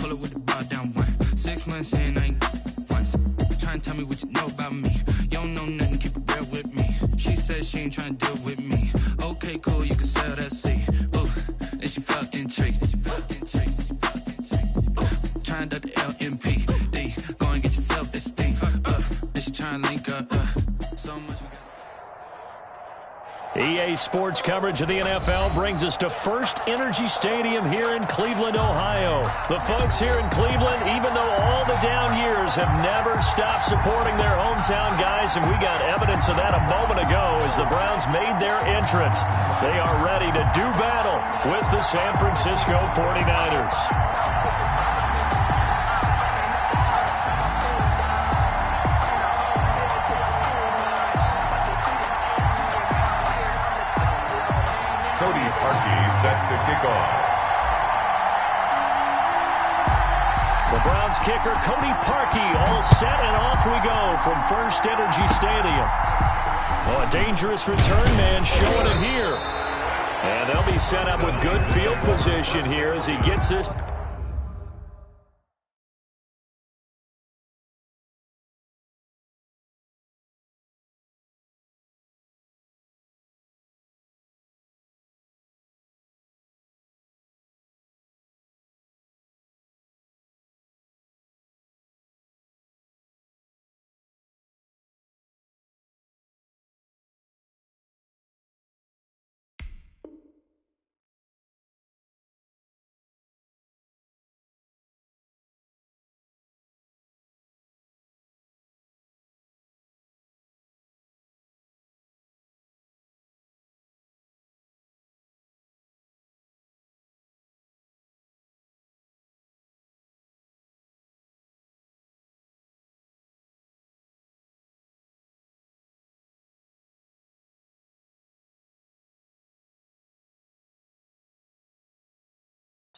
Pull up with the bar down one. 6 months in, I ain't once. Trying to tell me what you know about me. You don't know nothing, keep it real with me. She said she ain't trying to deal with me. Okay, cool, you can sell that seat. Ooh, and she felt intrigued. Trying to the LMPD. Go and get your self-esteem. And she trying to link up. So much we got. EA Sports coverage of the NFL brings us to First Energy Stadium here in Cleveland, Ohio. The folks here in Cleveland, even though all the down years, have never stopped supporting their hometown guys, and we got evidence of that a moment ago as the Browns made their entrance. They are ready to do battle with the San Francisco 49ers. Set to kick off. The Browns kicker, Cody Parkey, all set, and off we go from First Energy Stadium. Oh, a dangerous return man showing it here. And they'll be set up with good field position here as he gets this.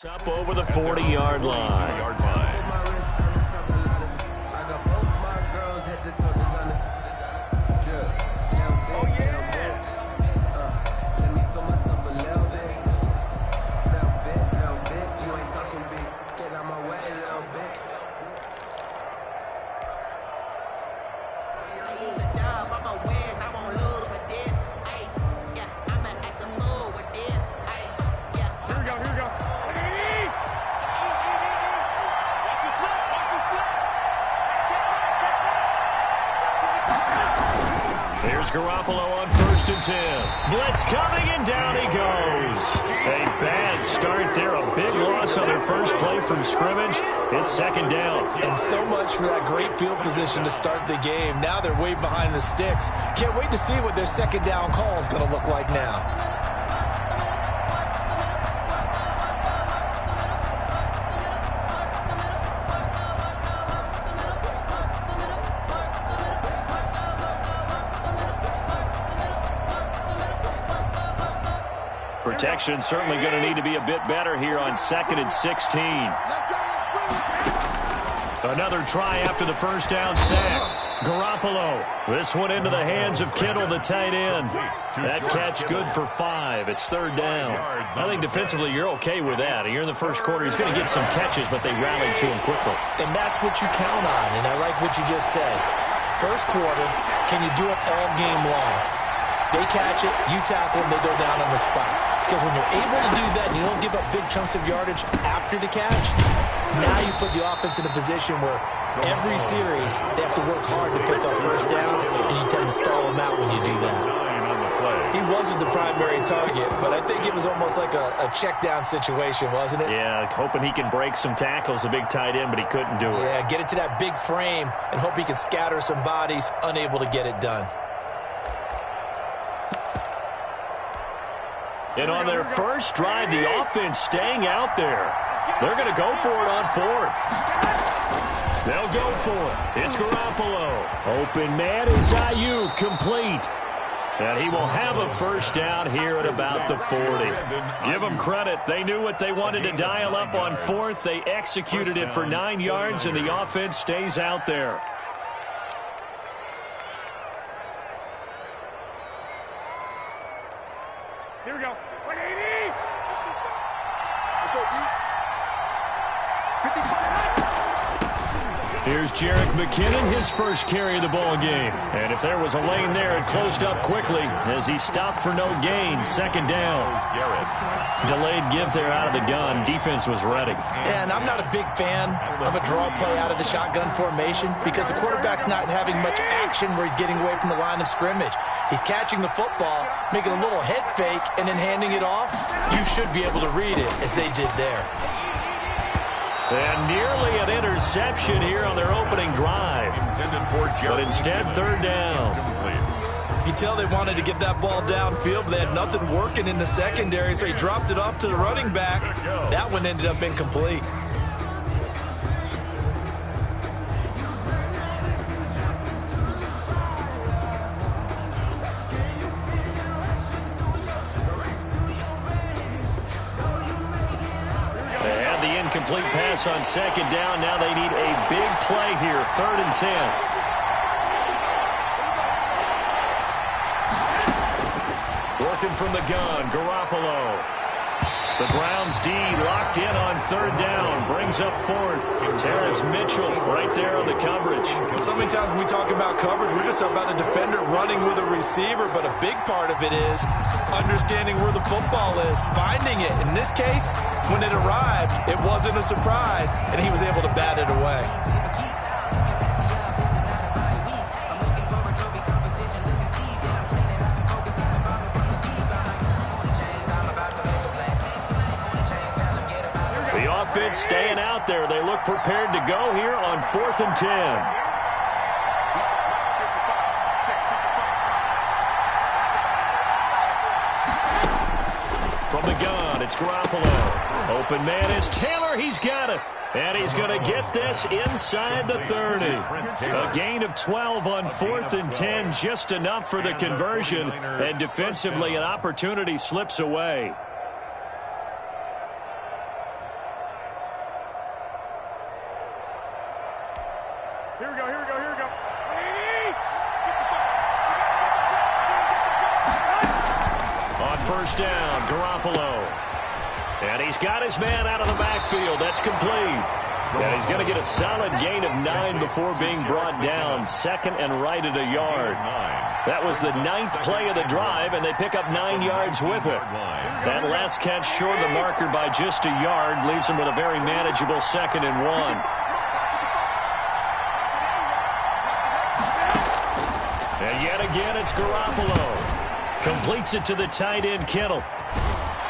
Up over the 40-yard line. Garoppolo on 1st and 10. Blitz coming, and down he goes. A bad start there. A big loss on their first play from scrimmage. It's 2nd down. And so much for that great field position to start the game. Now they're way behind the sticks. Can't wait to see what their 2nd down call is going to look like now. Protection certainly going to need to be a bit better here on 2nd and 16. Another try after the first down sack. Garoppolo. This one into the hands of Kittle, the tight end. That catch good for 5. It's 3rd down. I think defensively you're okay with that. Here in the first quarter, he's going to get some catches, but they rallied to him quickly. And that's what you count on, and I like what you just said. First quarter, can you do it all game long? They catch it, you tackle them, they go down on the spot. Because when you're able to do that and you don't give up big chunks of yardage after the catch, now you put the offense in a position where every series they have to work hard to pick up first downs, and you tend to stall them out when you do that. He wasn't the primary target, but I think it was almost like a check down situation, wasn't it? Yeah, hoping he can break some tackles, a big tight end, but he couldn't do it. Yeah, get it to that big frame and hope he can scatter some bodies, unable to get it done. And on their first drive, the offense staying out there. They're going to go for it on 4th. They'll go for it. It's Garoppolo. Open man is Ayuk, complete. And he will have a first down here at about the 40. Give them credit. They knew what they wanted to dial up on 4th. They executed it for 9 yards, and the offense stays out there. Here we go. 180. Let's go, D. Here's Jerick McKinnon, his first carry of the ball game. And if there was a lane there, it closed up quickly as he stopped for no gain. Second down. Delayed give there out of the gun. Defense was ready. And I'm not a big fan of a draw play out of the shotgun formation because the quarterback's not having much action where he's getting away from the line of scrimmage. He's catching the football, making a little head fake, and then handing it off. You should be able to read it as they did there. And nearly an interception here on their opening drive. But instead, third down. You can tell they wanted to get that ball downfield, but they had nothing working in the secondary, so he dropped it off to the running back. That one ended up incomplete. Complete pass on second down. Now they need a big play here. 3rd and 10. Working from the gun, Garoppolo. The Browns D locked in on 3rd down. Brings up 4th. Terrence Mitchell right there on the coverage. So many times when we talk about coverage, we're just about a defender running with a receiver, but a big part of it is understanding where the football is, finding it. In this case, when it arrived, it wasn't a surprise, and he was able to bat it away. The offense staying out there. They look prepared to go here on 4th and 10. From the gun, it's Garoppolo. Open man is Taylor. He's got it. And he's going to get this inside the 30. A gain of 12 on 4th and 10. Just enough for the conversion. And defensively, an opportunity slips away. Here we go. On first down, Garoppolo. And he's got his man out of the backfield. That's complete. And he's going to get a solid gain of 9 before being brought down. 2nd and right at a yard. That was the 9th play of the drive, and they pick up 9 yards with it. That last catch short of the marker by just a yard leaves them with a very manageable 2nd and 1. And yet again, it's Garoppolo. Completes it to the tight end, Kittle.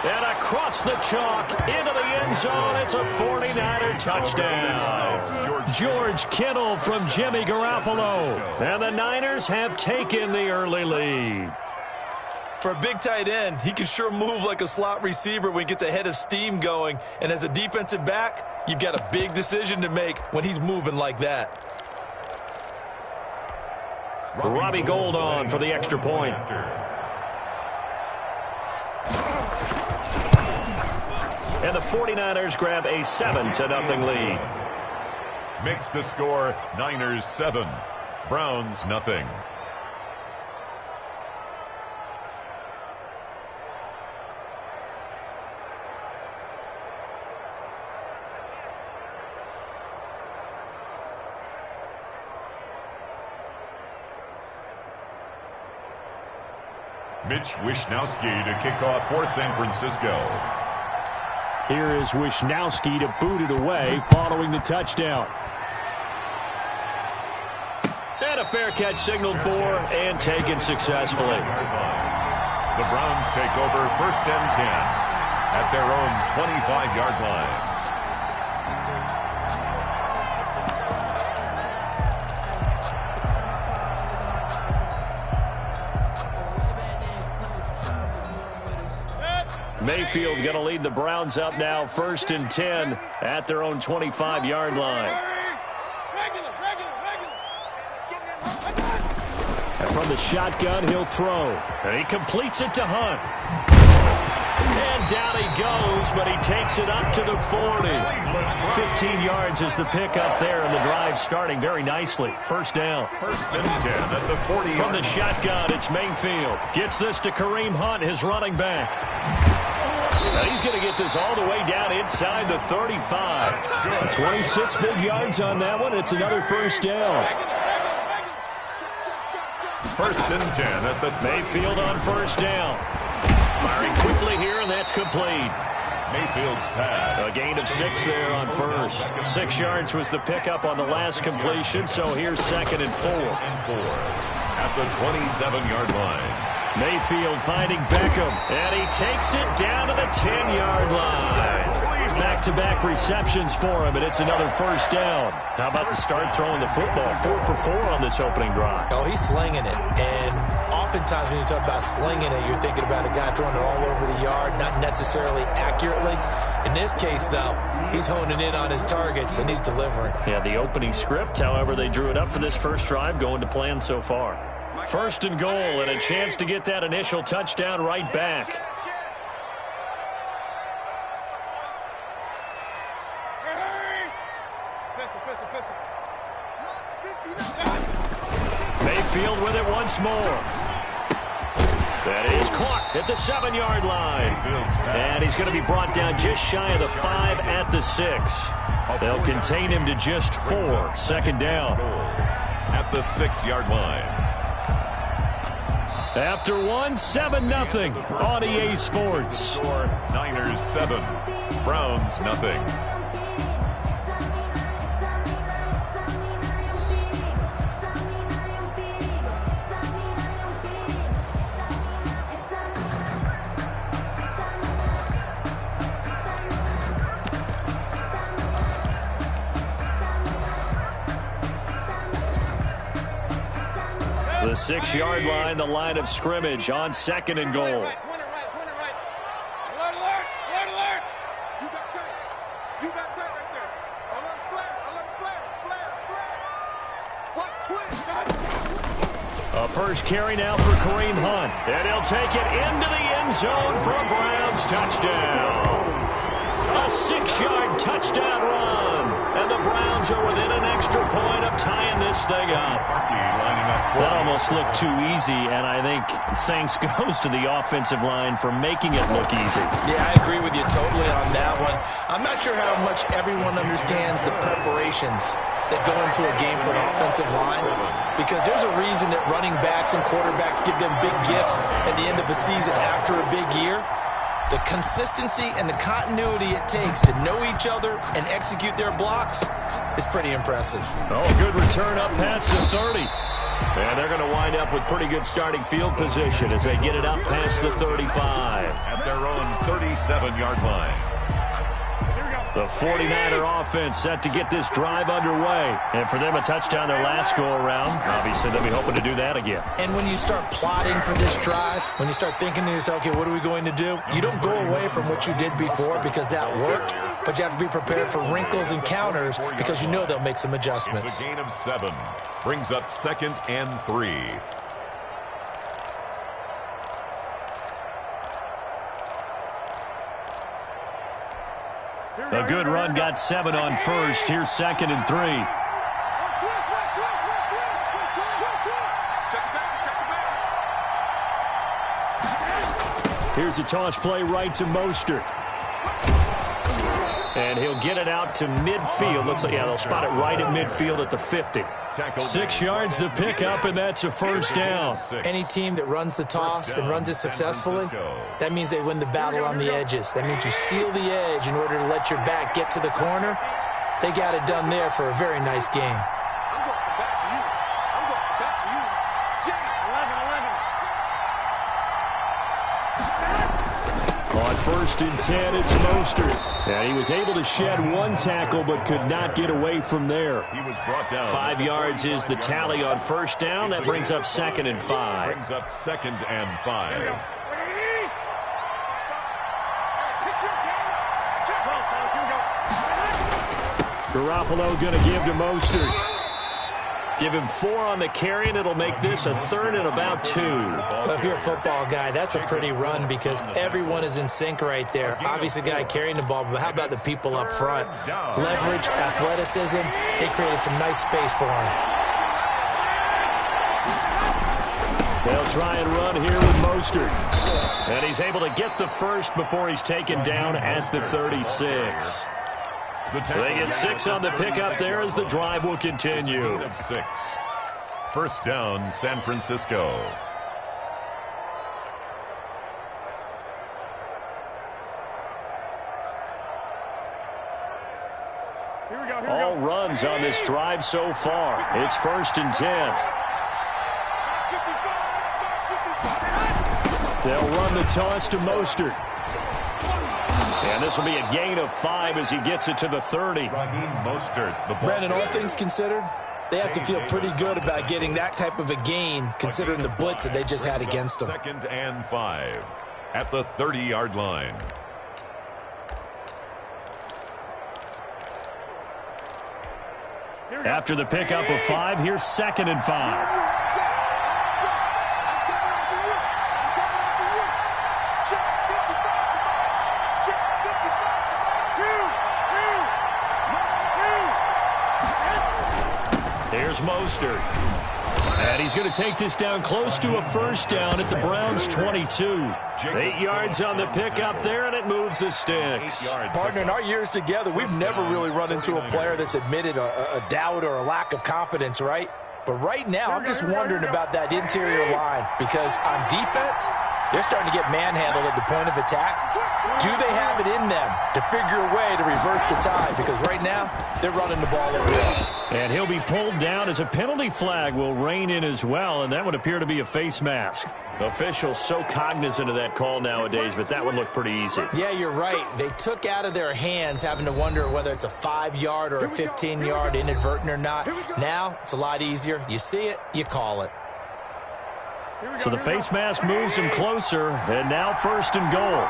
And across the chalk, into the end zone, it's a 49er touchdown. George Kittle from Jimmy Garoppolo. And the Niners have taken the early lead. For a big tight end, he can sure move like a slot receiver when he gets a head of steam going. And as a defensive back, you've got a big decision to make when he's moving like that. Robbie Gould on for the extra point. And the 49ers grab a 7-0 lead. Makes the score Niners 7, Browns nothing. Mitch Wishnowsky to kick off for San Francisco. Here is Wishnowsky to boot it away following the touchdown. And a fair catch signaled for and taken successfully. The Browns take over 1st and 10 at their own 25-yard line. Mayfield going to lead the Browns up now 1st and 10 at their own 25-yard line. And from the shotgun, he'll throw. And he completes it to Hunt. And down he goes, but he takes it up to the 40. 15 yards is the pickup there, and the drive starting very nicely. 1st down. 1st and 10 at the 40. From the shotgun, it's Mayfield. Gets this to Kareem Hunt, his running back. He's going to get this all the way down inside the 35. 26 big yards on that one. It's another first down. First and 10 at the Mayfield on first down. Firing quickly here, and that's complete. Mayfield's pass. A gain of 6 there on first. 6 yards was the pickup on the last completion, so here's second and 4. At the 27-yard line. Mayfield finding Beckham, and he takes it down to the 10-yard line. Back-to-back receptions for him, and it's another first down. How about the start throwing the football? 4 for 4 on this opening drive. Oh, he's slinging it, and oftentimes when you talk about slinging it, you're thinking about a guy throwing it all over the yard, not necessarily accurately. In this case, though, he's honing in on his targets, and he's delivering. Yeah, the opening script, however, they drew it up for this first drive, going to plan so far. First and goal, and a chance to get that initial touchdown right back. Mayfield with it once more. That is caught at the 7-yard line. And he's going to be brought down just shy of the 5 at the 6. They'll contain him to just 4. Second down. At the 6-yard line. After 1, 7-0 on EA Sports. Niners 7, Browns nothing. The 6-yard line, the line of scrimmage on second and goal. A first carry now for Kareem Hunt. And he'll take it into the end zone for a Browns touchdown. A 6-yard touchdown run. And the Browns are within an extra point of tying this thing up. That almost looked too easy, and I think thanks goes to the offensive line for making it look easy. Yeah, I agree with you totally on that one. I'm not sure how much everyone understands the preparations that go into a game for an offensive line, because there's a reason that running backs and quarterbacks give them big gifts at the end of the season after a big year. The consistency and the continuity it takes to know each other and execute their blocks is pretty impressive. Oh, good return up past the 30. And they're going to wind up with pretty good starting field position as they get it up past the 35. At their own 37-yard line. The 49er offense set to get this drive underway. And for them, a touchdown their last go-around. Obviously, they'll be hoping to do that again. And when you start plotting for this drive, when you start thinking to yourself, okay, what are we going to do? You don't go away from what you did before because that worked, but you have to be prepared for wrinkles and counters because you know they'll make some adjustments. It's a gain of 7. Brings up 2nd and 3. A good run got 7 on first. Here's 2nd and 3. Here's a toss play right to Mostert. And he'll get it out to midfield. Looks like, yeah, they'll spot it right at midfield at the 50. 6 yards the pickup, and that's a first down. Any team that runs the toss and runs it successfully, that means they win the battle on the edges. That means you seal the edge in order to let your back get to the corner. They got it done there for a very nice game. I'm going back to you. I'm going back to you. 11. On 1st and 10, it's Mostert. And he was able to shed 1 tackle but could not get away from there. He was brought down. 5 yards is the tally on first down. That brings up 2nd and 5. Brings up 2nd and 5. Garoppolo going to give to Mostert. Give him 4 on the carry, and it'll make this a 3rd and about 2. Well, if you're a football guy, that's a pretty run because everyone is in sync right there. Obviously, the guy carrying the ball, but how about the people up front? Leverage, athleticism, they created some nice space for him. They'll try and run here with Mostert. And he's able to get the first before he's taken down at the 36. They get 6 on the pickup there as the drive will continue. 6. First down, San Francisco. All runs on this drive so far. It's 1st and 10. They'll run the toss to Mostert. And this will be a gain of 5 as he gets it to the 30. Brandon, all things considered, they have to feel pretty good about getting that type of a gain considering the blitz that they just had against them. 2nd and 5 at the 30-yard line. After the pickup of 5, here's 2nd and 5. Here's Mostert. And he's going to take this down close to a first down at the Browns' 22. 8 yards on the pickup there, and it moves the sticks. Partner, in our years together, we've never really run into a player that's admitted a doubt or a lack of confidence, right? But right now, I'm just wondering about that interior line because on defense, they're starting to get manhandled at the point of attack. Do they have it in them to figure a way to reverse the tide? Because right now, they're running the ball over there. And he'll be pulled down as a penalty flag will rein in as well, and that would appear to be a face mask. Officials so cognizant of that call nowadays, but that would look pretty easy. Yeah, you're right. They took out of their hands having to wonder whether it's a 5-yard or a 15-yard inadvertent or not. Now, it's a lot easier. You see it, you call it. So the face mask moves him closer, and now 1st and goal.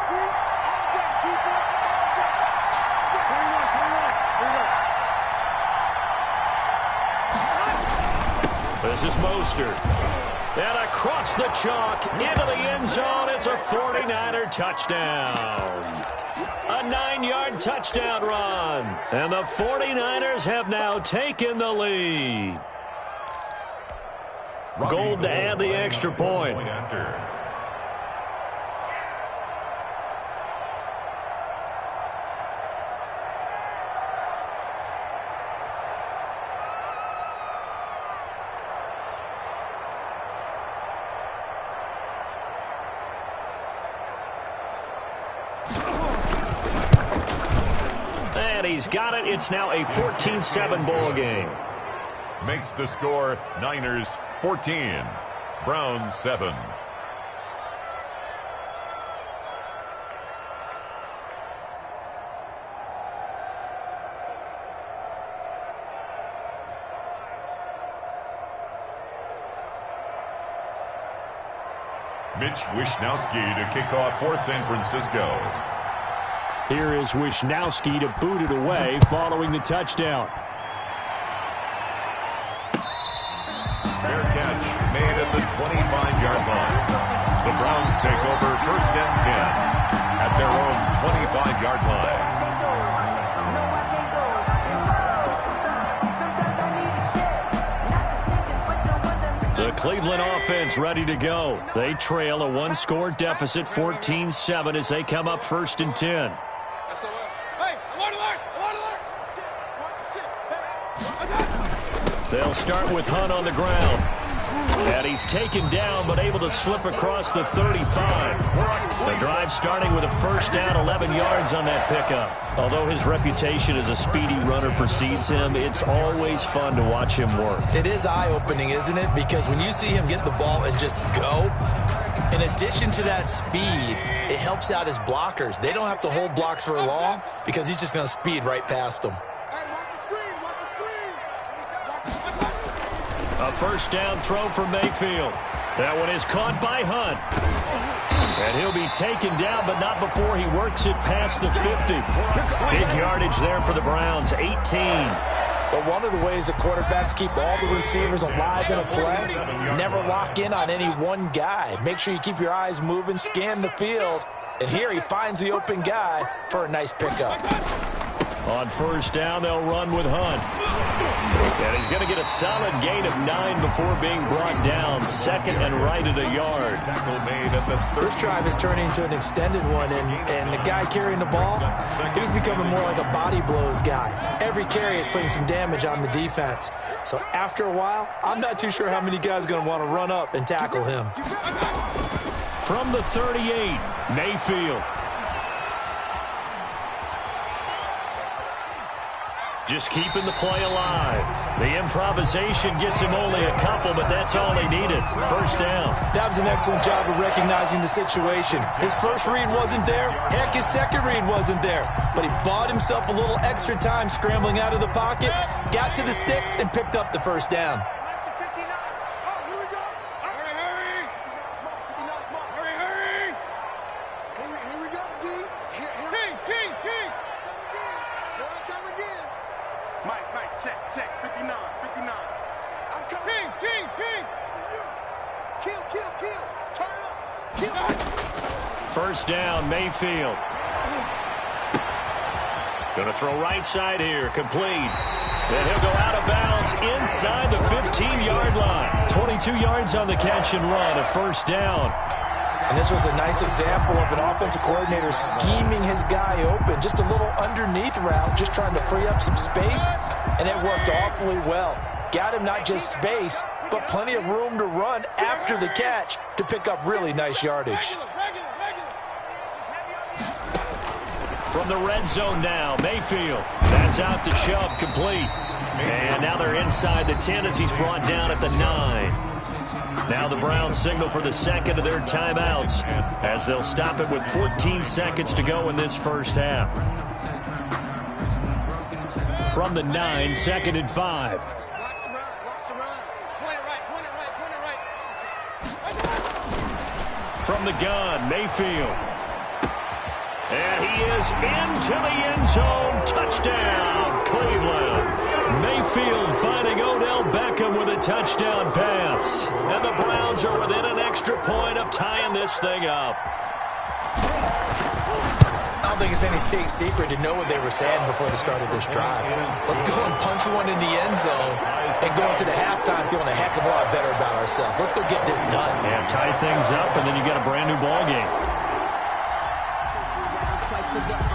This is Mostert. And across the chalk, into the end zone, it's a 49er touchdown. A 9-yard touchdown run. And the 49ers have now taken the lead. Gold to add the extra point. And he's got it. It's now a 14-7 ball game. Makes the score Niners 14, Browns 7. Mitch Wishnowsky to kick off for San Francisco. Here is Wishnowsky to boot it away following the touchdown. Fair catch made at the 25-yard line. The Browns take over 1st and 10 at their own 25-yard line. The Cleveland offense ready to go. They trail a 1-score deficit, 14-7 as they come up 1st and 10. They'll start with Hunt on the ground. And he's taken down but able to slip across the 35. The drive starting with a 1st down, 11 yards on that pickup. Although his reputation as a speedy runner precedes him, it's always fun to watch him work. It is eye-opening, isn't it? Because when you see him get the ball and just go, in addition to that speed, it helps out his blockers. They don't have to hold blocks for long because he's just going to speed right past them. A 1st down throw for Mayfield. That one is caught by Hunt. And he'll be taken down, but not before he works it past the 50. Big yardage there for the Browns, 18. But one of the ways the quarterbacks keep all the receivers alive in a play, never lock in on any one guy. Make sure you keep your eyes moving, scan the field. And here he finds the open guy for a nice pickup. On first down, they'll run with Hunt. And he's going to get a solid gain of 9 before being brought down. Second and right at a yard. This drive is turning into an extended one, and the guy carrying the ball, he's becoming more like a body blows guy. Every carry is putting some damage on the defense. So after a while, I'm not too sure how many guys are going to want to run up and tackle him. From the 38, Mayfield. Just keeping the play alive. The improvisation gets him only a couple, but that's all he needed. First down. That was an excellent job of recognizing the situation. His first read wasn't there. Heck, his second read wasn't there. But he bought himself a little extra time scrambling out of the pocket, got to the sticks, and picked up the first down. Check, 59. I'm coming. King. Kill. Turn up. Kill. First down, Mayfield. Going to throw right side here, complete. Then he'll go out of bounds inside the 15-yard line. 22 yards on the catch and run, a first down. And this was a nice example of an offensive coordinator scheming his guy open. Just a little underneath route, just trying to free up some space. And it worked awfully well. Got him not just space, but plenty of room to run after the catch to pick up really nice yardage. From the red zone now, Mayfield. That's out to Chubb, complete. And now they're inside the 10 as he's brought down at the 9. Now the Browns signal for the second of their timeouts as they'll stop it with 14 seconds to go in this first half. From the 9, second and 5. From the gun, Mayfield. And he is into the end zone. Touchdown, Cleveland. Mayfield finding Odell Beckham with a touchdown pass. And the Browns are within an extra point of tying this thing up. I don't think it's any state secret to know what they were saying before the start of this drive. Let's go and punch one in the end zone and go into the halftime feeling a heck of a lot better about ourselves. Let's go get this done. Yeah, tie things up, and then you get a brand new ball game.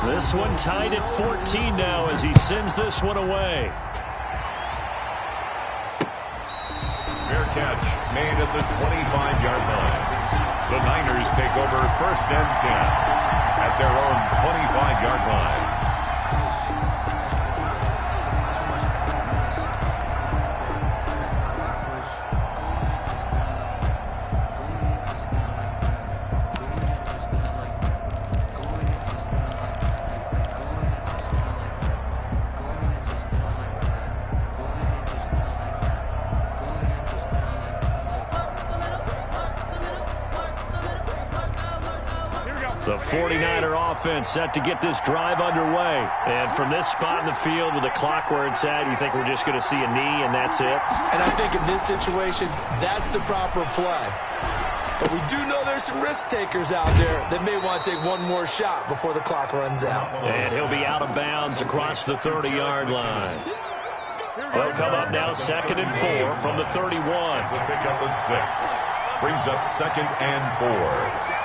This one tied at 14 now as he sends this one away. Fair catch made at the 25-yard line. The Niners take over first and 10 at their own 25-yard line. The 49er offense set to get this drive underway. And from this spot in the field with the clock where it's at, you think we're just going to see a knee and that's it? And I think in this situation, that's the proper play. But we do know there's some risk takers out there that may want to take one more shot before the clock runs out. And he'll be out of bounds across the 30-yard line. They'll come up now second and 4 from the 31. It's a pickup of 6. Brings up second and 4.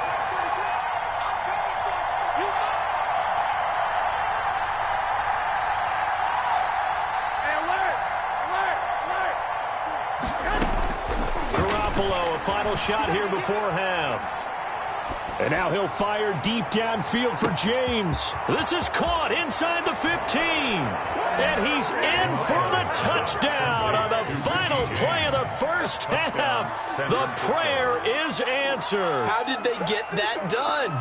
Final shot here before half. And now he'll fire deep downfield for James. This is caught inside the 15. And he's in for the touchdown on the final play of the first half. The prayer is answered. How did they get that done?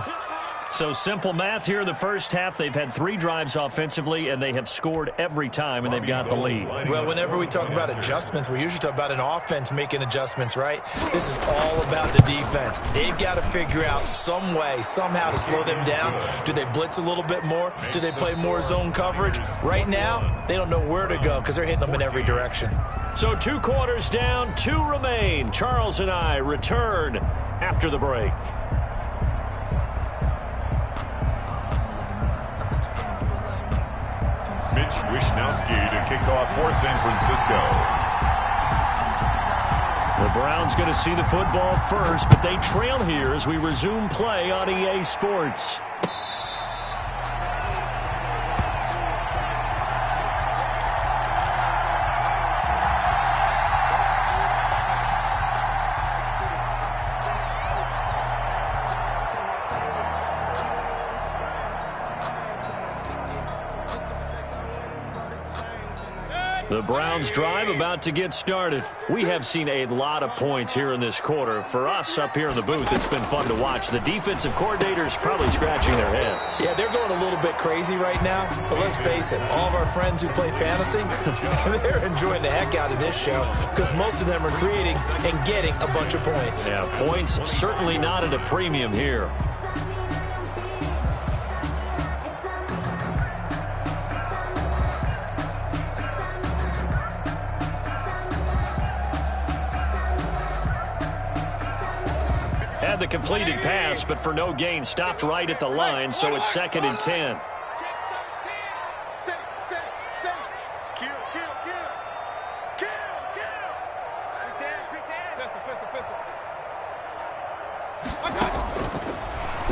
So simple math here in the first half. They've had 3 drives offensively, and they have scored every time, and they've got the lead. Well, whenever we talk about adjustments, we usually talk about an offense making adjustments, right? This is all about the defense. They've got to figure out some way, somehow to slow them down. Do they blitz a little bit more? Do they play more zone coverage? Right now, they don't know where to go because they're hitting them in every direction. So 2 quarters down, 2 remain. Charles and I return after the break. Wisnowski to kick off for San Francisco. The Browns going to see the football first, but they trail here as we resume play on EA Sports. The Browns drive about to get started. We have seen a lot of points here in this quarter. For us up here in the booth, it's been fun to watch. The defensive coordinators probably scratching their heads. Yeah, they're going a little bit crazy right now. But let's face it, all of our friends who play fantasy, they're enjoying the heck out of this show because most of them are creating and getting a bunch of points. Yeah, points certainly not at a premium here. Had the completed pass, but for no gain, stopped right at the line, so it's 2nd and 10.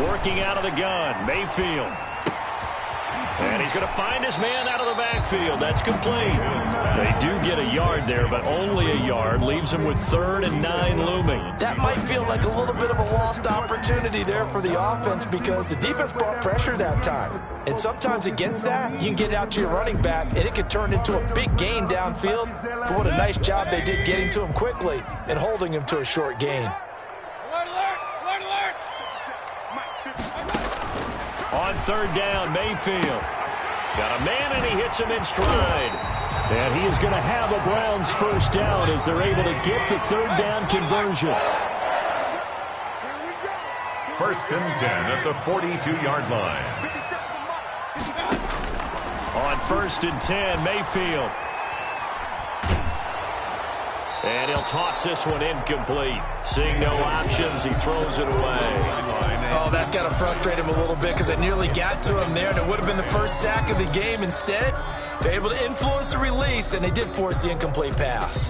Working out of the gun, Mayfield. And he's going to find his man out of the backfield. That's complete. They do get a yard there, but only a yard. Leaves him with 3rd and 9 looming. That might feel like a little bit of a lost opportunity there for the offense because the defense brought pressure that time. And sometimes against that, you can get out to your running back, and it could turn into a big gain downfield. For what a nice job they did getting to him quickly and holding him to a short gain. On 3rd down, Mayfield. Got a man, and he hits him in stride. And he is going to have a Browns 1st down as they're able to get the 3rd down conversion. 1st and 10 at the 42-yard line. On 1st and 10, Mayfield. And he'll toss this one incomplete. Seeing no options, he throws it away. Oh, that's got to frustrate him a little bit because it nearly got to him there, and it would have been the first sack of the game. Instead, they're able to influence the release, and they did force the incomplete pass.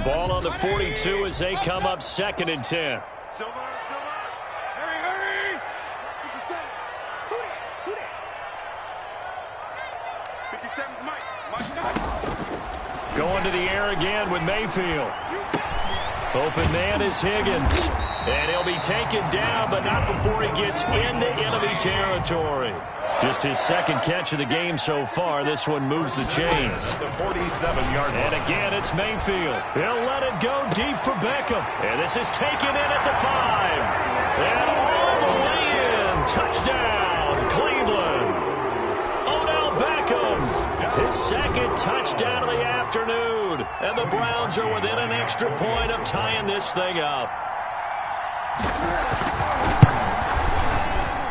Ball on the 42 as they come up 2nd and 10. Hurry! Going to the air again with Mayfield. Open man is Higgins. And he'll be taken down, but not before he gets into enemy territory. Just his 2nd catch of the game so far. This one moves the chains. The 47-yard line. And again, it's Mayfield. He'll let it go deep for Beckham. And this is taken in at the 5. And all the way in. Touchdown, Cleveland. Odell Beckham. His 2nd touchdown of the afternoon. And the Browns are within an extra point of tying this thing up.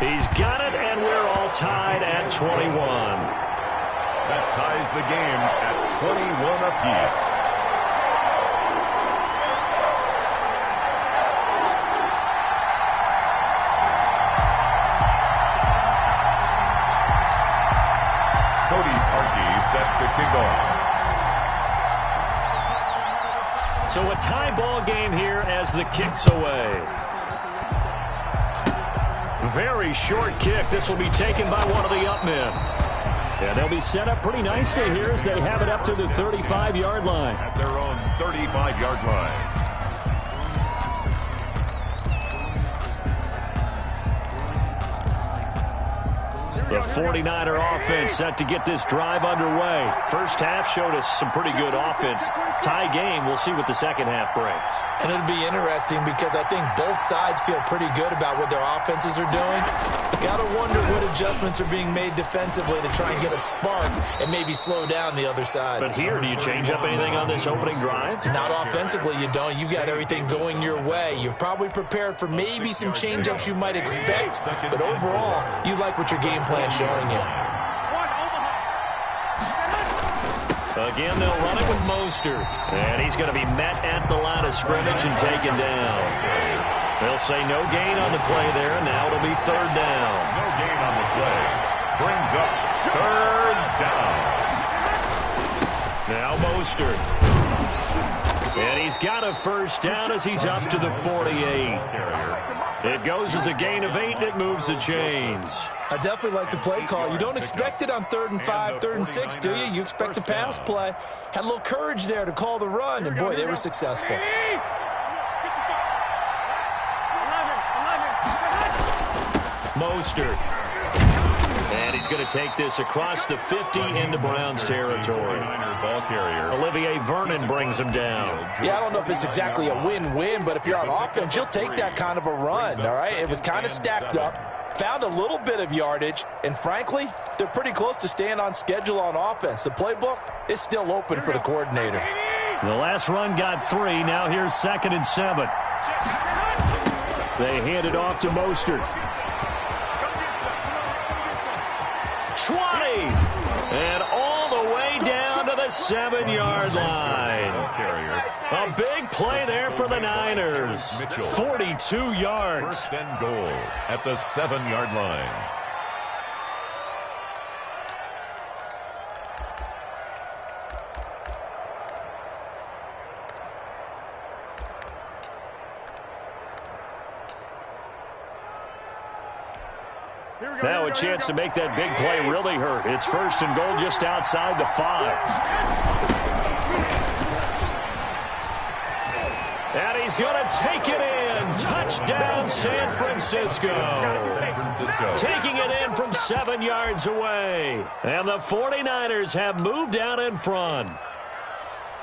He's got it, and we're all tied at 21. That ties the game at 21 apiece. Cody Parkey set to kick off. So a tie ball game here as the kick's away. Very short kick. This will be taken by one of the up men. And they'll be set up pretty nicely here as they have it up to the 35-yard line. At their own 35-yard line. The 49er offense set to get this drive underway. First half showed us some pretty good offense. Tie game, we'll see what the second half brings. And it'll be interesting because I think both sides feel pretty good about what their offenses are doing. Got to wonder what adjustments are being made defensively to try and get a spark and maybe slow down the other side. But here, do you change up anything on this opening drive? Not offensively, you don't. You got everything going your way. You've probably prepared for maybe some change-ups you might expect, but overall, you like what your game plan's showing you. Again, they'll run it with Mostert. And he's going to be met at the line of scrimmage and taken down. They'll say no gain on the play there. Now it'll be 3rd down. No gain on the play. brings up third down. Now Mostert. And he's got a first down as he's up to the 48. It goes as a gain of 8, and it moves the chains. I definitely like the play call. You don't expect it on 3rd and 5, 3rd and 6, do you? You expect a pass play. Had a little courage there to call the run, and boy, they were successful. Mostert. And he's going to take this across the 50 into Browns territory. Olivier Vernon brings him down. Yeah, I don't know if it's exactly a win-win, but if you're on offense, you'll take that kind of a run, all right? It was kind of stacked up, found a little bit of yardage, and frankly, they're pretty close to staying on schedule on offense. The playbook is still open for the coordinator. The last run got 3. Now here's 2nd and 7. They hand it off to Mostert. 20, and all the way down to the 7-yard line. A big play there for the Niners. 42 yards. First and goal at the 7-yard line. Now a chance to make that big play really hurt. It's 1st and goal just outside the 5. And he's going to take it in. Touchdown, San Francisco. Taking it in from 7 yards away. And the 49ers have moved out in front.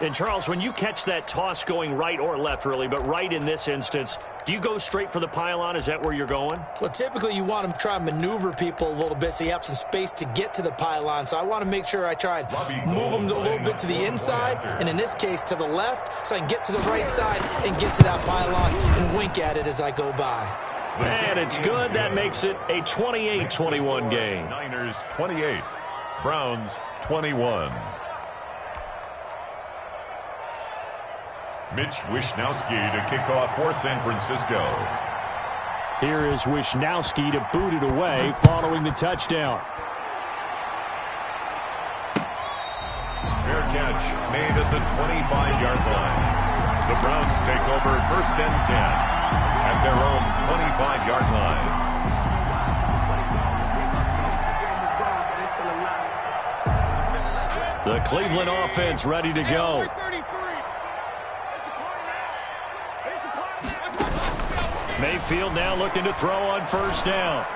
And, Charles, when you catch that toss going right or left, really, but right in this instance, do you go straight for the pylon? Is that where you're going? Well, typically you want to try and maneuver people a little bit so you have some space to get to the pylon. So I want to make sure I try and move them a little bit to the inside, and in this case to the left, so I can get to the right side and get to that pylon and wink at it as I go by. And it's good. That makes it a 28-21 game. Niners 28, Browns 21. Mitch Wishnowsky to kick off for San Francisco. Here is Wishnowsky to boot it away following the touchdown. Fair catch made at the 25-yard line. The Browns take over 1st and 10 at their own 25-yard line. The Cleveland offense ready to go. Mayfield now looking to throw on 1st down.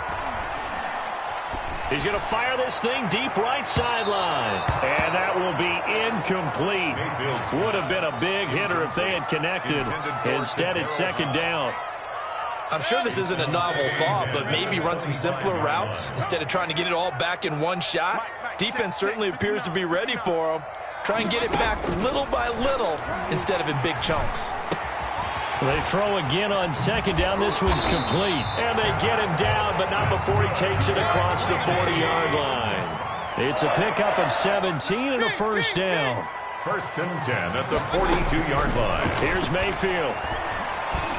He's going to fire this thing deep right sideline. And that will be incomplete. Would have been a big hitter if they had connected. Instead, it's 2nd down. I'm sure this isn't a novel thought, but maybe run some simpler routes instead of trying to get it all back in one shot. Defense certainly appears to be ready for them. Try and get it back little by little instead of in big chunks. They throw again on 2nd down. This one's complete. And they get him down, but not before he takes it across the 40-yard line. It's a pickup of 17 and a 1st down. 1st and 10 at the 42-yard line. Here's Mayfield.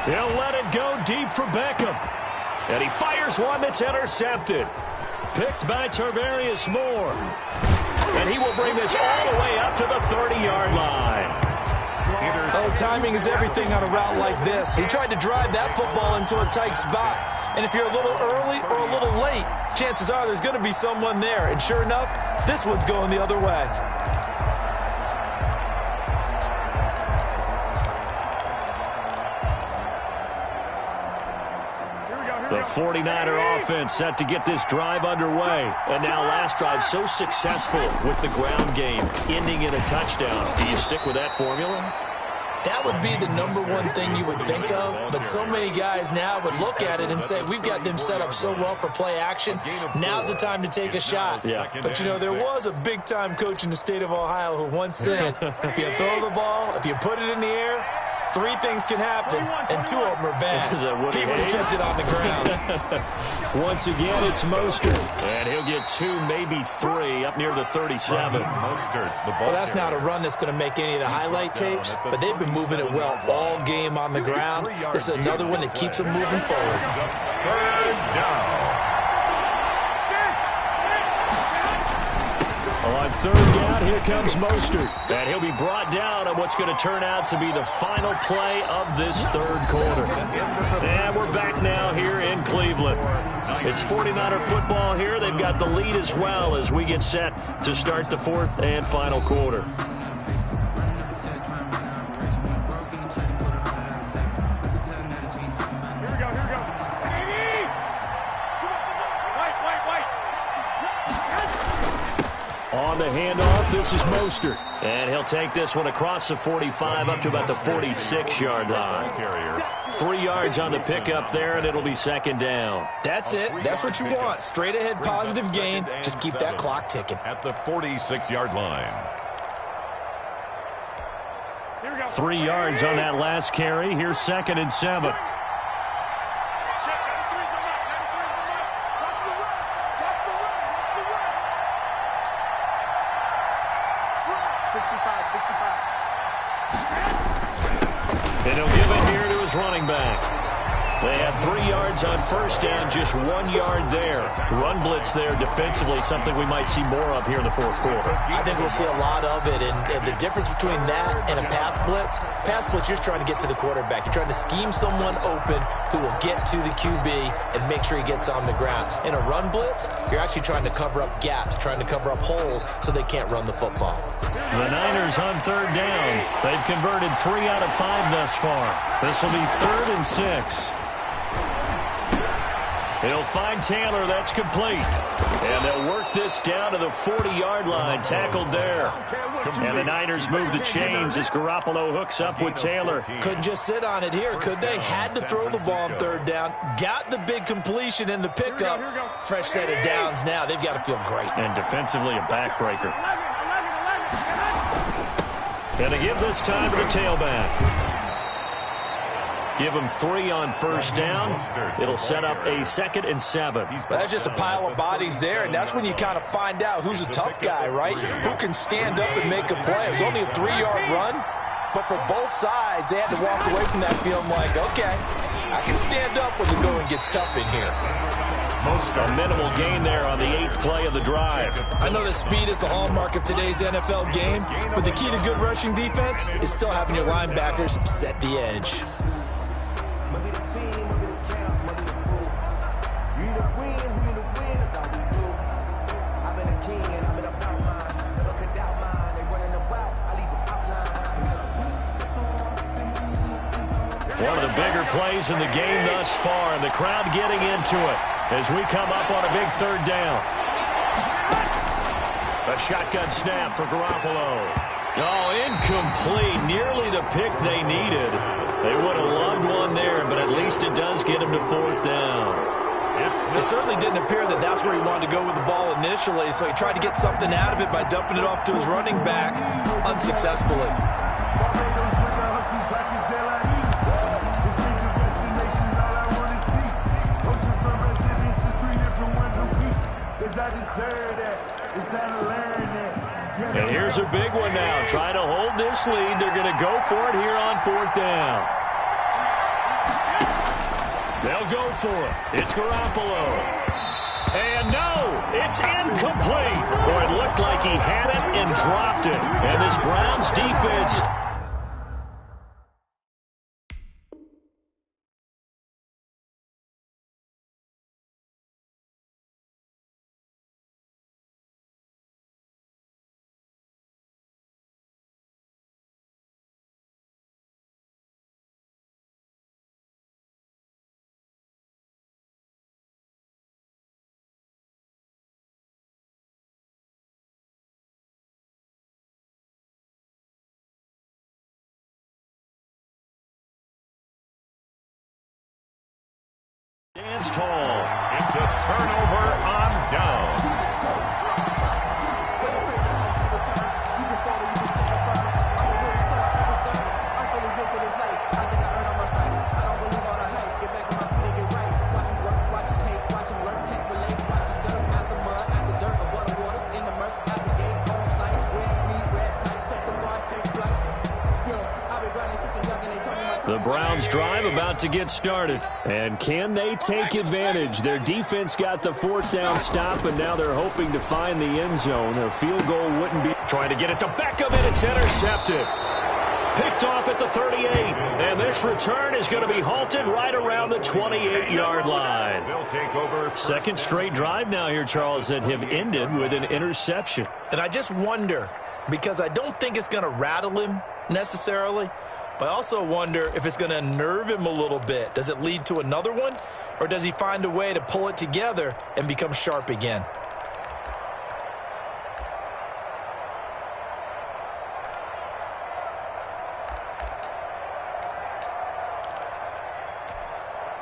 He'll let it go deep for Beckham. And he fires one that's intercepted. Picked by Tarvarius Moore. And he will bring this all the way up to the 30-yard line. Oh, timing is everything on a route like this. He tried to drive that football into a tight spot. And if you're a little early or a little late, chances are there's going to be someone there. And sure enough, this one's going the other way. The 49er offense set to get this drive underway. And now last drive so successful with the ground game, ending in a touchdown. Do you stick with that formula? That would be the #1 thing you would think of, but so many guys now would look at it and say, we've got them set up so well for play action, now's the time to take a shot. Yeah. But, you know, there was a big-time coach in the state of Ohio who once said, if you throw the ball, if you put it in the air, 3 things can happen, and 2 of them are bad. He would have kept it on the ground. Once again, it's Mostert. And he'll get 2, maybe 3, up near the 37. Well, that's not a run that's going to make any of the highlight tapes, but they've been moving it well all game on the ground. This is another one that keeps them moving forward. 3rd down. On third down, here comes Mostert. And he'll be brought down on what's going to turn out to be the final play of this third quarter. And we're back now here in Cleveland. It's 49er football here. They've got the lead as well as we get set to start the fourth and final quarter. On the handoff, this is Mostert. And he'll take this one across the 45 up to about the 46-yard line. 3 yards on the pickup there, and it'll be second down. That's it. That's what you want. Straight ahead, positive gain. Just keep that clock ticking. At the 46-yard line. 3 yards on that last carry. Here's 2nd and 7. And he'll give it here to his running back. They had 3 yards on first down, just 1 yard there. Run blitz there defensively, something we might see more of here in the fourth quarter. I think we'll see a lot of it, and the difference between that and a pass blitz, you're trying to get to the quarterback. You're trying to scheme someone open who will get to the QB and make sure he gets on the ground. In a run blitz, you're actually trying to cover up gaps, trying to cover up holes so they can't run the football. The Niners on third down. They've converted 3 out of 5 thus far. This will be 3rd and 6. He'll find Taylor. That's complete. And they'll work this down to the 40-yard line. Tackled there. And the Niners move the chains as Garoppolo hooks up with Taylor. Couldn't just sit on it here, could they? Had to throw the ball on third down. Got the big completion in the pickup. Fresh set of downs now. They've got to feel great. And defensively, a backbreaker. And they give this time to the tailback. Give him 3 on first down. It'll set up a 2nd and 7. That's just a pile of bodies there, and that's when you kind of find out who's a tough guy, right? Who can stand up and make a play. It was only a 3-yard run, but for both sides, they had to walk away from that feeling like, okay, I can stand up when the going gets tough in here. A minimal gain there on the 8th play of the drive. I know that speed is the hallmark of today's NFL game, but the key to good rushing defense is still having your linebackers set the edge. One of the bigger plays in the game thus far, and the crowd getting into it as we come up on a big third down. A shotgun snap for Garoppolo. Oh, incomplete. Nearly the pick they needed. They would have loved one there, but at least it does get him to 4th down. It certainly didn't appear that that's where he wanted to go with the ball initially, so he tried to get something out of it by dumping it off to his running back unsuccessfully. And here's a big one now. Trying to hold this lead. They're going to go for it here on 4th down. They'll go for it. It's Garoppolo. And no, it's incomplete. Or it looked like he had it and dropped it. And this Browns defense... Stands tall. It's a turnover on downs. The Browns drive about to get started. And can they take advantage? Their defense got the fourth down stop, and now they're hoping to find the end zone. A field goal wouldn't be. Trying to get it to Beckham, and it's intercepted. Picked off at the 38. And this return is going to be halted right around the 28-yard line. They'll take over. Second straight drive now here, Charles, that have ended with an interception. And I just wonder, because I don't think it's going to rattle him necessarily, but I also wonder if it's going to nerve him a little bit. Does it lead to another one, or does he find a way to pull it together and become sharp again?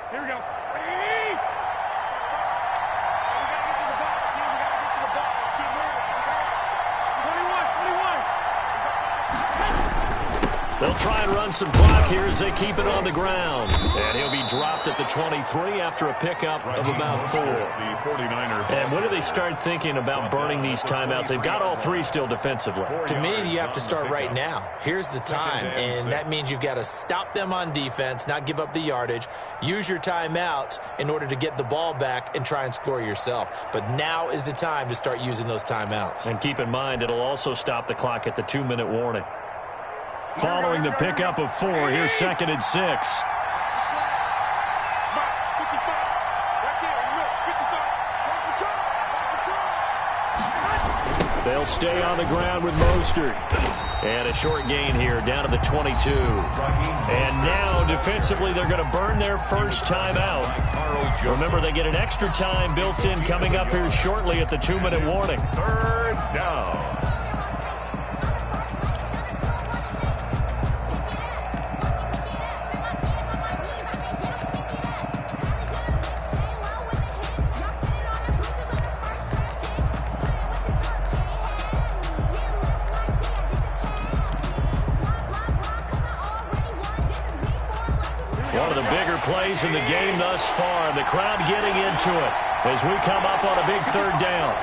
Here we go. They'll try and run some clock here as they keep it on the ground. And he'll be dropped at the 23 after a pickup of about 4. The 49er. And when do they start thinking about burning these timeouts? They've got all 3 still defensively. To me, you have to start right now. Here's the time, and that means you've got to stop them on defense, not give up the yardage, use your timeouts in order to get the ball back and try and score yourself. But now is the time to start using those timeouts. And keep in mind, it'll also stop the clock at the 2-minute warning. Following the pickup of 4, here's 2nd and 6. They'll stay on the ground with Mostert. And a short gain here down to the 22. And now defensively they're going to burn their first timeout. Remember, they get an extra time built in coming up here shortly at the 2-minute warning. 3rd down. One of the bigger plays in the game thus far. The crowd getting into it as we come up on a big 3rd down.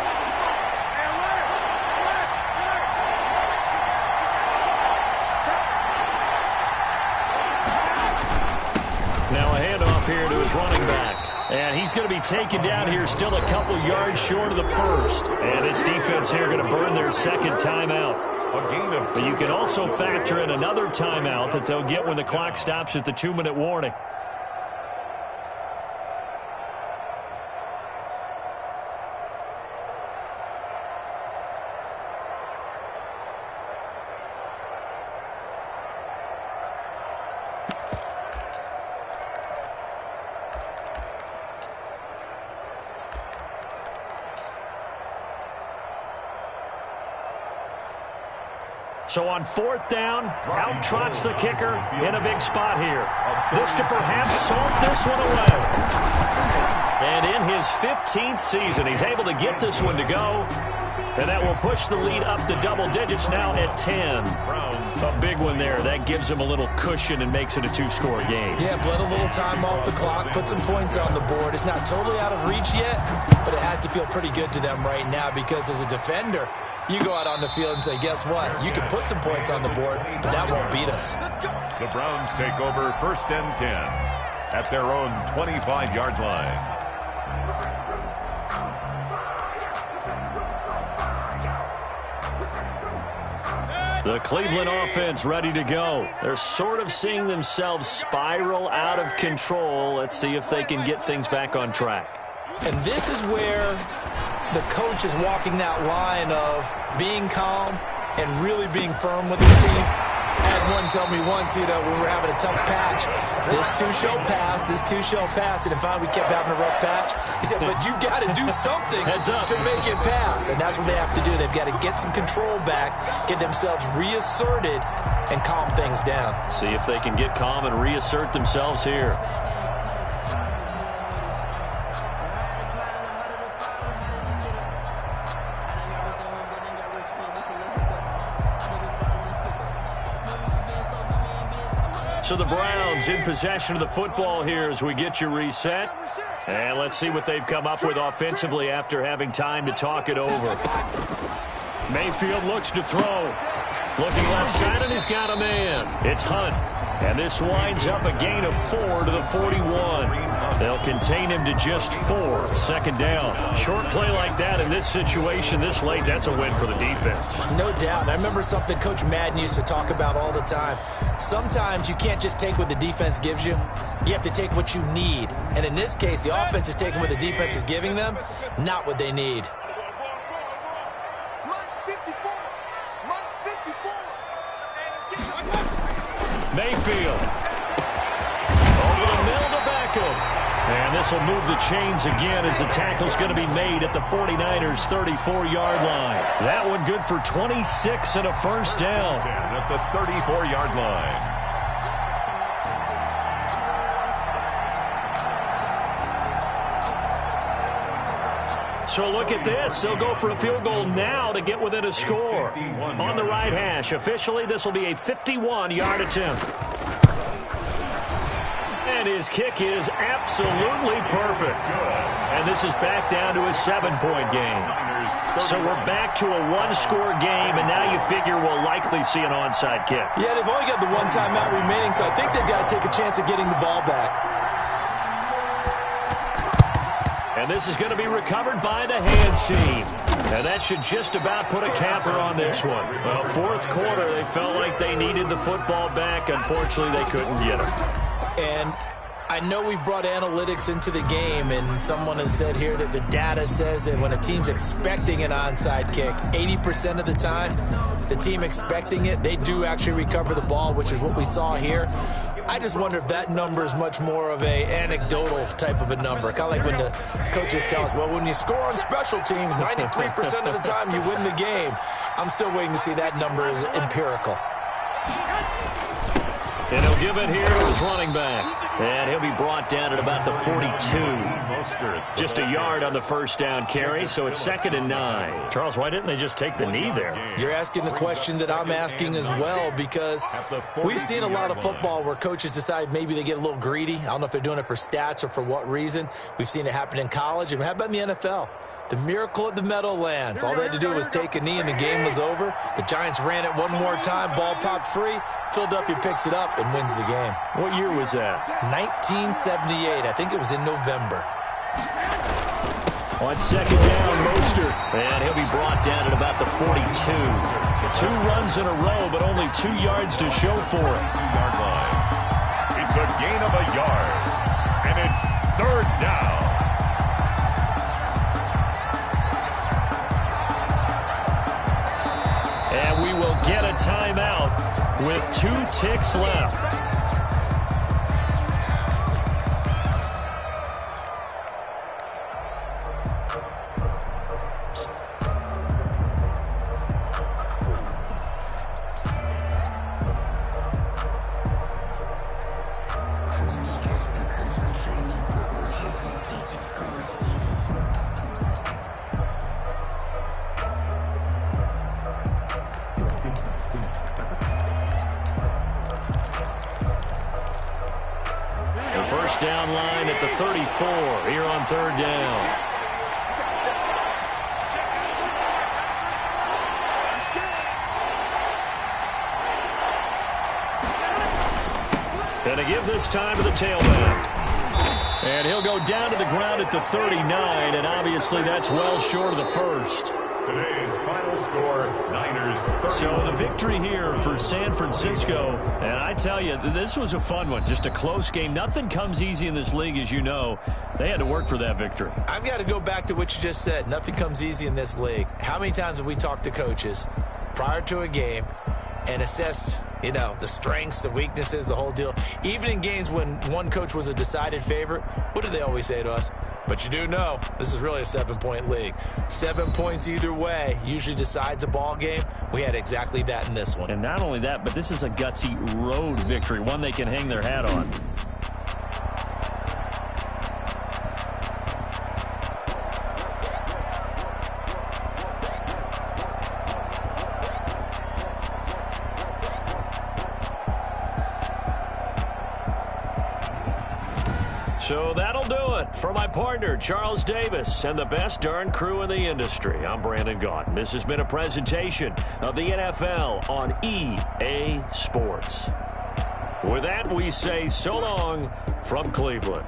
Now a handoff here to his running back. And he's going to be taken down here still a couple yards short of the first. And this defense here going to burn their 2nd timeout. But you can also factor in another timeout that they'll get when the clock stops at the 2-minute warning. So on 4th down, out trots the kicker in a big spot here. This to perhaps salt this one away. And in his 15th season, he's able to get this one to go. And that will push the lead up to double digits now at 10. A big one there. That gives him a little cushion and makes it a 2-score game. Yeah, bled a little time off the clock, put some points on the board. It's not totally out of reach yet, but it has to feel pretty good to them right now because as a defender, you go out on the field and say, guess what? You can put some points on the board, but that won't beat us. The Browns take over 1st and 10 at their own 25-yard line. The Cleveland offense ready to go. They're sort of seeing themselves spiral out of control. Let's see if they can get things back on track. And this is where the coach is walking that line of being calm and really being firm with his team. I had one tell me once, when we were having a tough patch, this too shall pass, this too shall pass. And finally we kept having a rough patch. He said, but you got to do something to make it pass. And that's what they have to do. They've got to get some control back, get themselves reasserted, and calm things down. See if they can get calm and reassert themselves here. So the Browns in possession of the football here as we get you reset. And let's see what they've come up with offensively after having time to talk it over. Mayfield looks to throw. Looking left side, and he's got a man. It's Hunt. And this winds up a gain of 4 to the 41. They'll contain him to just 4. Second down. Short play like that in this situation this late, that's a win for the defense. No doubt. I remember something Coach Madden used to talk about all the time. Sometimes you can't just take what the defense gives you. You have to take what you need. And in this case, the offense is taking what the defense is giving them, not what they need. Mayfield. Over the middle to Beckham. And this will move the chains again as the tackle's going to be made at the 49ers' 34-yard line. That one good for 26 and a first down. At the 34-yard line. So look at this. They'll go for a field goal now to get within a score. On the right hash, officially, this will be a 51-yard attempt. And his kick is absolutely perfect. And this is back down to a 7-point game. So we're back to a one-score game, and now you figure we'll likely see an onside kick. Yeah, they've only got the one timeout remaining, so I think they've got to take a chance of getting the ball back. And this is going to be recovered by the hands team. And that should just about put a capper on this one. Well, fourth quarter, they felt like they needed the football back. Unfortunately, they couldn't get it. And I know we've brought analytics into the game, and someone has said here that the data says that when a team's expecting an onside kick, 80% of the time, the team expecting it, they do actually recover the ball, which is what we saw here. I just wonder if that number is much more of a anecdotal type of a number. Kind of like when the coaches tell us, well, when you score on special teams, 93% of the time you win the game. I'm still waiting to see that number is empirical. And he'll give it here to his running back. And he'll be brought down at about the 42. Just a yard on the first down carry, so it's 2nd and 9. Charles, why didn't they just take the knee there? You're asking the question that I'm asking as well, because we've seen a lot of football where coaches decide maybe they get a little greedy. I don't know if they're doing it for stats or for what reason. We've seen it happen in college, and how about in the NFL? The miracle of the Meadowlands. All they had to do was take a knee and the game was over. The Giants ran it one more time. Ball popped free. Philadelphia picks it up and wins the game. What year was that? 1978. I think it was in November. On second down, Mostert. And he'll be brought down at about the 42. 2 runs in a row, but only 2 yards to show for it. 2-yard line. It's a gain of a yard. And it's 3rd down. And we will get a timeout with 2 ticks left. First down line at the 34 here on 3rd down. And to give this time to the tailback. And he'll go down to the ground at the 39, and obviously that's well short of the first. Today's final score, Niners 30. So the victory here for San Francisco. And I tell you, this was a fun one. Just a close game. Nothing comes easy in this league, as you know. They had to work for that victory. I've got to go back to what you just said. Nothing comes easy in this league. How many times have we talked to coaches prior to a game and assessed, you know, the strengths, the weaknesses, the whole deal? Even in games when one coach was a decided favorite, what do they always say to us? But you do know this is really a 7-point league. 7 points either way usually decides a ball game. We had exactly that in this one. And not only that, but this is a gutsy road victory, one they can hang their hat on. So that'll do it for my partner, Charles Davis, and the best darn crew in the industry. I'm Brandon Gaudin. This has been a presentation of the NFL on EA Sports. With that, we say so long from Cleveland.